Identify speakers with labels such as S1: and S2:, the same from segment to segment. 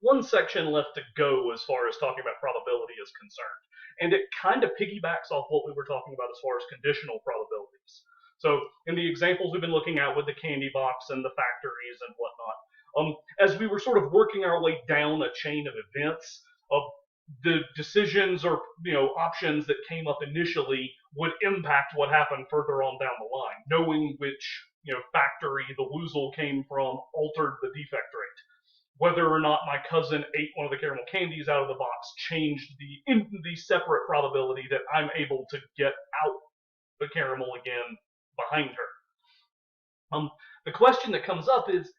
S1: one section left to go as far as talking about probability is concerned. And it kind of piggybacks off what we were talking about as far as conditional probabilities. So in the examples we've been looking at with the candy box and the factories and whatnot, as we were sort of working our way down a chain of events, the decisions or options that came up initially would impact what happened further on down the line. Knowing which factory the woozle came from altered the defect rate. Whether or not my cousin ate one of the caramel candies out of the box changed the separate probability that I'm able to get out the caramel again behind her. The question that comes up is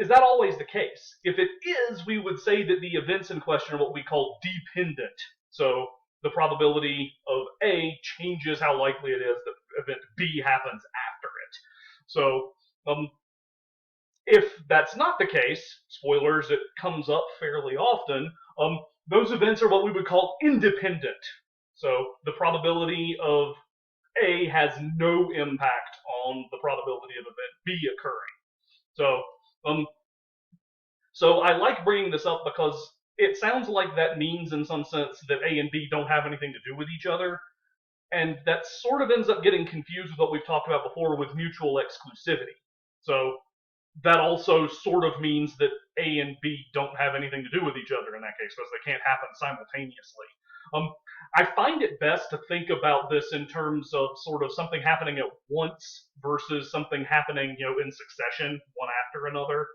S1: that always the case? If it is, we would say that the events in question are what we call dependent. So the probability of A changes how likely it is that event B happens after it. So if that's not the case, spoilers, it comes up fairly often, those events are what we would call independent. So the probability of A has no impact on the probability of event B occurring. So I like bringing this up because it sounds like that means in some sense that A and B don't have anything to do with each other, and that sort of ends up getting confused with what we've talked about before with mutual exclusivity. So that also sort of means that A and B don't have anything to do with each other in that case, because they can't happen simultaneously. I find it best to think about this in terms of sort of something happening at once versus something happening, in succession, one after another.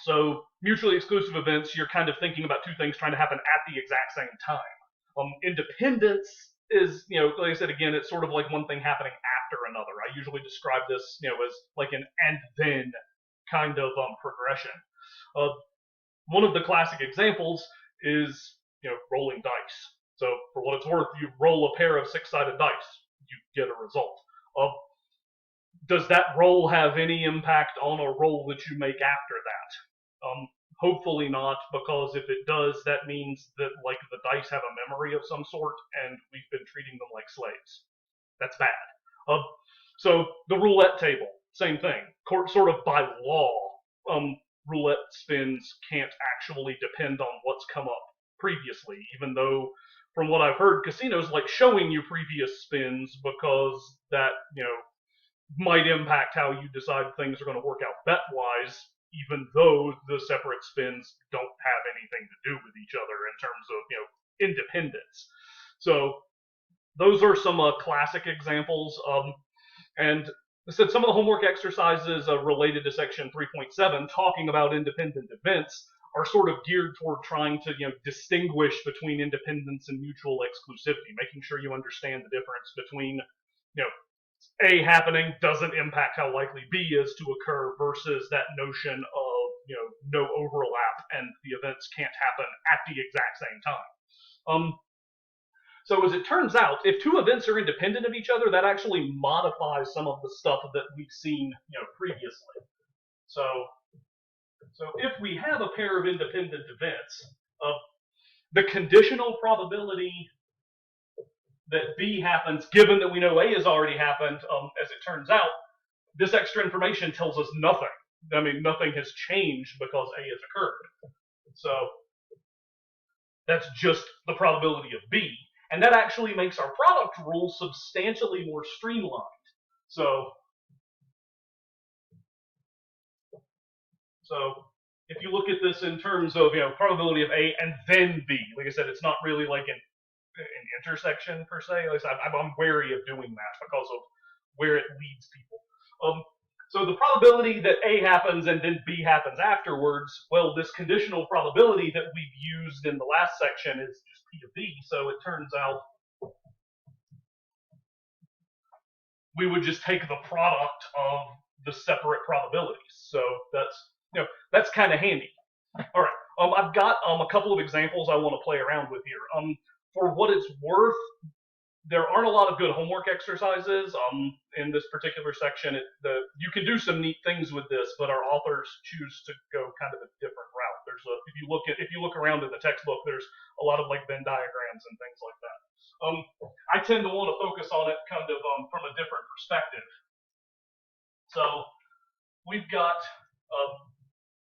S1: So mutually exclusive events, you're kind of thinking about two things trying to happen at the exact same time. Independence is, like I said again, it's sort of like one thing happening after another. I usually describe this, as like an and then kind of progression. One of the classic examples is, rolling dice. So for what it's worth, you roll a pair of six-sided dice, you get a result. Does that roll have any impact on a roll that you make after that? Hopefully not, because if it does, that means that like the dice have a memory of some sort, and we've been treating them like slaves. That's bad. So the roulette table, same thing. Sort of by law, roulette spins can't actually depend on what's come up previously, even though from what I've heard, casinos like showing you previous spins because that, might impact how you decide things are going to work out bet-wise, even though the separate spins don't have anything to do with each other in terms of, independence. So those are some classic examples. And I said some of the homework exercises related to section 3.7 talking about independent events are sort of geared toward trying to distinguish between independence and mutual exclusivity, making sure you understand the difference between A happening doesn't impact how likely B is to occur versus that notion of no overlap and the events can't happen at the exact same time. So as it turns out, if two events are independent of each other, that actually modifies some of the stuff that we've seen previously. So if we have a pair of independent events, the conditional probability that B happens, given that we know A has already happened, as it turns out, this extra information tells us nothing. I mean, nothing has changed because A has occurred. So that's just the probability of B. And that actually makes our product rule substantially more streamlined. So if you look at this in terms of probability of A and then B, like I said, it's not really like an intersection per se. At least I'm wary of doing that because of where it leads people. So the probability that A happens and then B happens afterwards, well, this conditional probability that we've used in the last section is just P of B. So it turns out we would just take the product of the separate probabilities. So that's kind of handy. All right, I've got a couple of examples I want to play around with here. For what it's worth, there aren't a lot of good homework exercises in this particular section. You can do some neat things with this, but our authors choose to go kind of a different route. If you look around in the textbook, there's a lot of like Venn diagrams and things like that. I tend to want to focus on it kind of from a different perspective. So we've got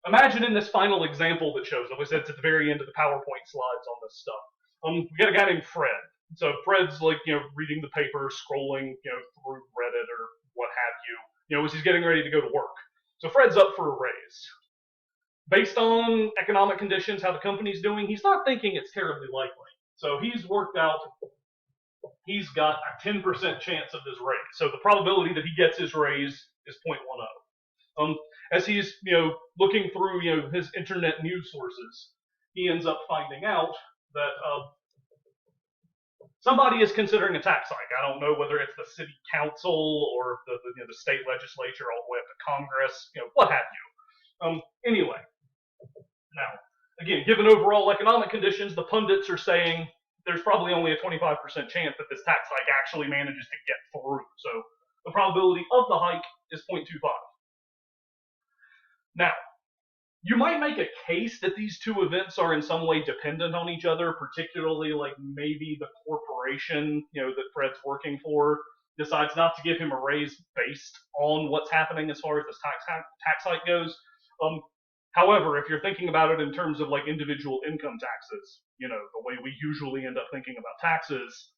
S1: Imagine in this final example that shows up, we said it's at the very end of the PowerPoint slides on this stuff. We got a guy named Fred. So Fred's like, reading the paper, scrolling, through Reddit or what have you, as he's getting ready to go to work. So Fred's up for a raise. Based on economic conditions, how the company's doing, he's not thinking it's terribly likely. So he's worked out, he's got a 10% chance of this raise. So the probability that he gets his raise is 0.10. As he's, looking through, his internet news sources, he ends up finding out that somebody is considering a tax hike. I don't know whether it's the city council or the state legislature all the way up to Congress, what have you. Anyway, now, again, given overall economic conditions, the pundits are saying there's probably only a 25% chance that this tax hike actually manages to get through. So the probability of the hike is 0.25. Now, you might make a case that these two events are in some way dependent on each other, particularly like maybe the corporation, that Fred's working for decides not to give him a raise based on what's happening as far as this tax hike goes. However, if you're thinking about it in terms of like individual income taxes, the way we usually end up thinking about taxes,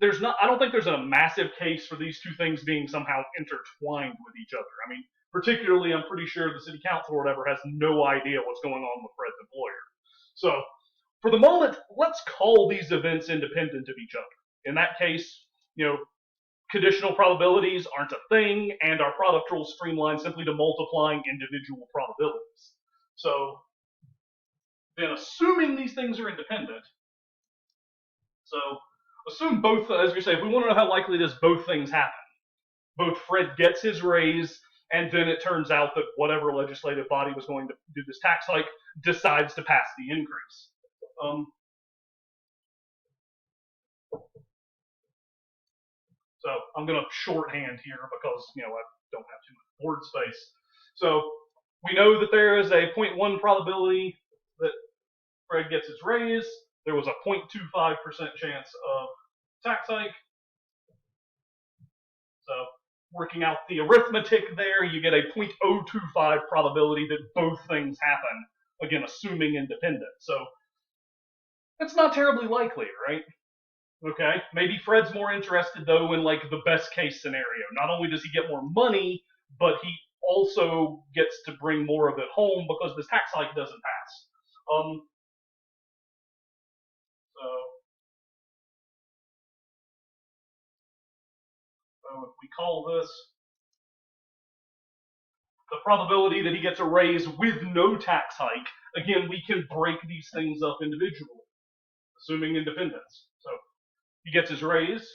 S1: I don't think there's a massive case for these two things being somehow intertwined with each other. I mean, particularly, I'm pretty sure the city council or whatever has no idea what's going on with Fred's employer. So, for the moment, let's call these events independent of each other. In that case, conditional probabilities aren't a thing, and our product rules streamline simply to multiplying individual probabilities. So, then assuming these things are independent, so assume both, as we say, if we want to know how likely it is both things happen, both Fred gets his raise, and then it turns out that whatever legislative body was going to do this tax hike decides to pass the increase. So I'm going to shorthand here because, I don't have too much board space. So we know that there is a 0.1 probability that Fred gets his raise. There was a 0.25% chance of tax hike. So working out the arithmetic there, you get a 0.025 probability that both things happen, again, assuming independence. So that's not terribly likely, right? Okay, maybe Fred's more interested, though, in, like, the best case scenario. Not only does he get more money, but he also gets to bring more of it home because this tax hike doesn't pass. So if we call this the probability that he gets a raise with no tax hike, again, we can break these things up individually, assuming independence. So he gets his raise.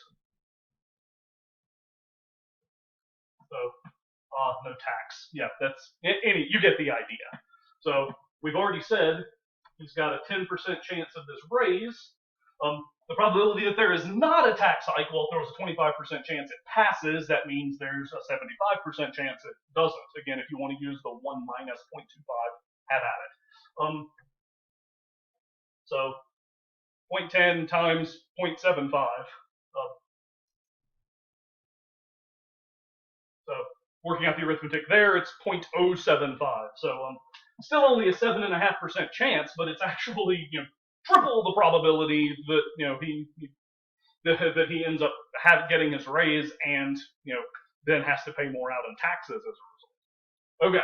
S1: So, no tax. Yeah, that's you get the idea. So we've already said he's got a 10% chance of this raise. The probability that there is not a tax hike, well, if there was a 25% chance it passes, that means there's a 75% chance it doesn't. Again, if you want to use the 1 minus 0.25, have at it. So 0.10 times 0.75. So working out the arithmetic there, it's 0.075. So still only a 7.5% chance, but it's actually triple the probability that that he ends up getting his raise and then has to pay more out in taxes as a result. Okay.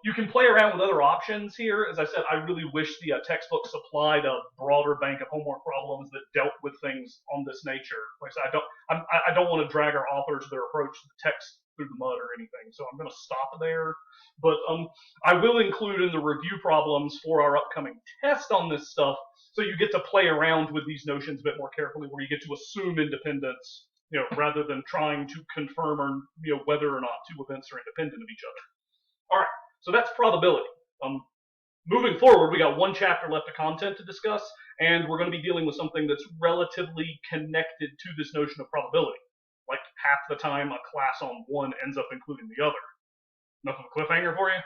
S1: You can play around with other options here. As I said, I really wish the textbook supplied a broader bank of homework problems that dealt with things on this nature. Like I said, I don't want to drag our authors their approach to the text through the mud or anything, so I'm going to stop there. But I will include in the review problems for our upcoming test on this stuff, so you get to play around with these notions a bit more carefully, where you get to assume independence, rather than trying to confirm or whether or not two events are independent of each other. All right. So that's probability. Moving forward, we got one chapter left of content to discuss, and we're going to be dealing with something that's relatively connected to this notion of probability. Like half the time, a class on one ends up including the other. Enough of a cliffhanger for you?